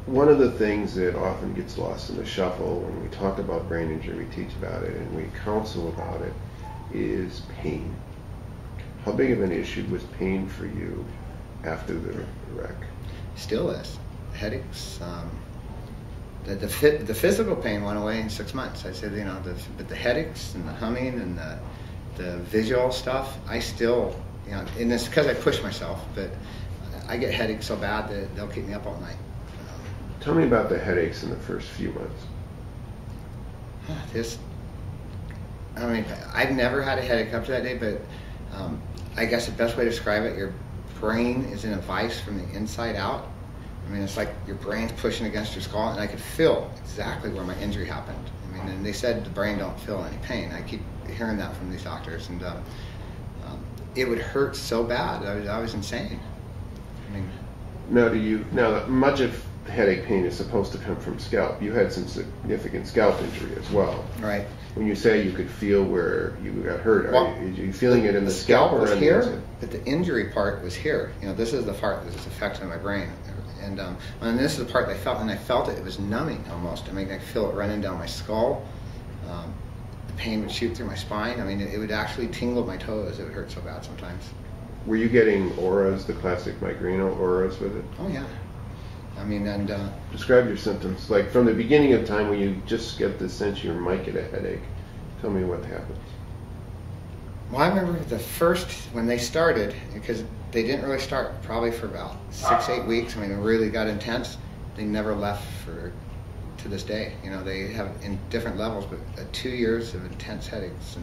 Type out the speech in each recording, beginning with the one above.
One of the things that often gets lost in the shuffle when we talk about brain injury, we teach about it and we counsel about it, is pain. How big of an issue was pain for you after the wreck? Still is. Headaches. The physical pain went away in 6 months. I said, but the headaches and the humming and the visual stuff, I still, and it's because I push myself, but I get headaches so bad that they'll keep me up all night. Tell me about the headaches in the first few months. I've never had a headache up to that day, but I guess the best way to describe it, your brain is in a vice from the inside out. It's like your brain's pushing against your skull, and I could feel exactly where my injury happened. And they said the brain don't feel any pain. I keep hearing that from these doctors, and it would hurt so bad. I was insane. Now, much of headache pain is supposed to come from scalp. You had some significant scalp injury as well. Right. When you say you could feel where you got hurt, are you feeling it in the scalp or in here? the But the injury part was here. This is the part that is affecting my brain. And this is the part that I felt, and I felt it. It was numbing almost. I could feel it running down my skull. The pain would shoot through my spine. It would actually tingle my toes. It would hurt so bad sometimes. Were you getting auras, the classic migraine auras with it? Oh yeah. Describe your symptoms. Like from the beginning of time when you just get the sense you might get a headache. Tell me what happens. Well, I remember the first, when they started, because they didn't really start probably for about 6-8 weeks. It really got intense. They never left to this day. They have in different levels, but 2 years of intense headaches.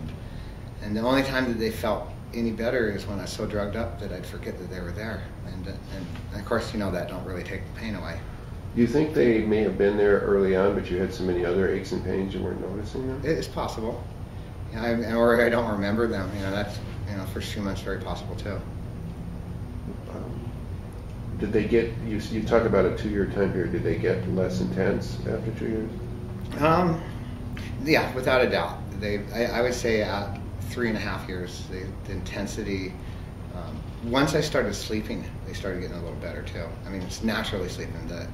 And the only time that they felt any better is when I was so drugged up that I'd forget that they were there. And of course, that don't really take the pain away. Do you think they may have been there early on, but you had so many other aches and pains you weren't noticing them? It's possible. Or I don't remember them. That's, first few months very possible too. Did they get, you talk about a 2-year time period, did they get less intense after 2 years? Yeah, without a doubt. I would say at 3.5 years, the intensity, once I started sleeping, they started getting a little better too. It's naturally sleeping. The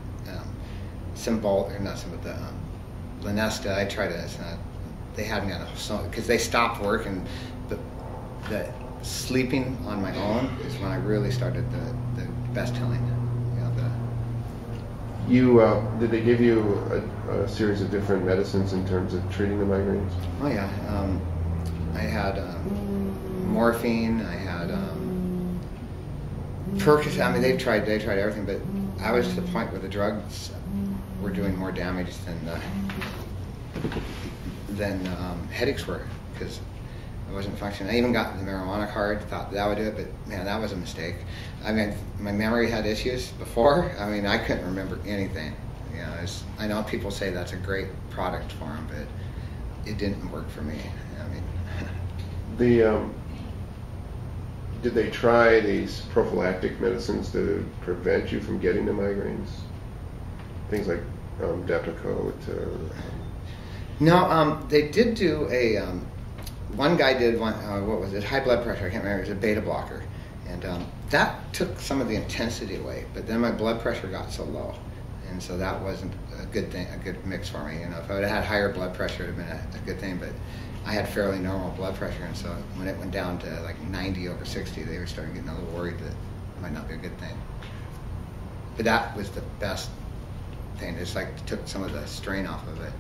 Lunesta, I tried to, they had me on because they stopped work, and the sleeping on my own is when I really started the best healing. Did they give you a series of different medicines in terms of treating the migraines? Oh yeah, I had morphine. I had Percocet. They tried everything, but I was to the point where the drugs were doing more damage than headaches were, because I wasn't functioning. I even got the marijuana card, thought that would do it, but man, that was a mistake. My memory had issues before. I couldn't remember anything. I know people say that's a great product for them, but it didn't work for me. Did they try these prophylactic medicines to prevent you from getting the migraines? Things like Depakote? No, they did do one guy did one, what was it, high blood pressure, I can't remember, it was a beta blocker. And that took some of the intensity away, but then my blood pressure got so low. And so that wasn't a good thing, a good mix for me. If I would have had higher blood pressure, it would have been a good thing, but I had fairly normal blood pressure, and so when it went down to like 90/60, they were starting getting a little worried that it might not be a good thing. But that was the best thing. It's like took some of the strain off of it.